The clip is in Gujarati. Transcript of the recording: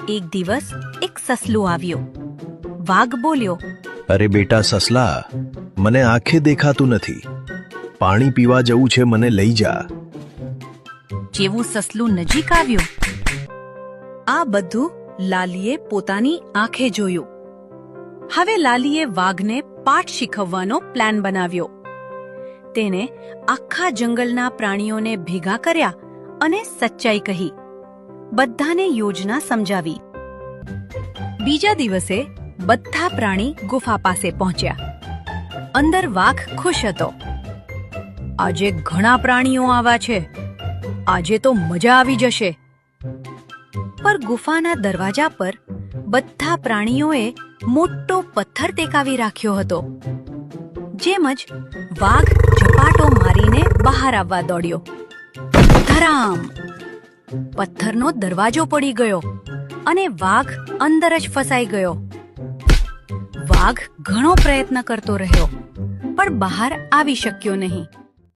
એક દિવસ એક સસલું આવ્યું. વાઘ બોલ્યો, અરે બેટા સસલા, મને આંખે દેખાતું નથી. પાણી પીવા જવું છે, મને લઈ જા. જેવું સસલું નજીક આવ્યું, આ બધું લાલીએ પોતાની આંખે જોયું. હવે લાલીએ વાઘને પાઠ શીખવવાનો પ્લાન બનાવ્યો. તેને આખા જંગલના પ્રાણીઓને ભેગા કર્યા અને સચ્ચાઈ કહી. બધાને યોજના સમજાવી. બીજા દિવસે બધા પ્રાણી ગુફા પાસે પહોંચ્યા. અંદર વાઘ ખુશ હતો. આજે ઘણા પ્રાણીઓ આવ્યા છે, આજે તો મજા આવી જશે. પર ગુફાના દરવાજા પર બધા પ્રાણીઓએ મોટો પથ્થર ટેકાવી રાખ્યો હતો. જેમ જ વાઘ ઝપાટો મારીને બહાર આવવા દોડ્યો. ધરામ! પથ્થરનો દરવાજો પડી ગયો અને વાઘ અંદર જ ફસાઈ ગયો. વાઘ ઘણો પ્રયત્ન કરતો રહ્યો, પણ બહાર આવી શક્યો નહીં.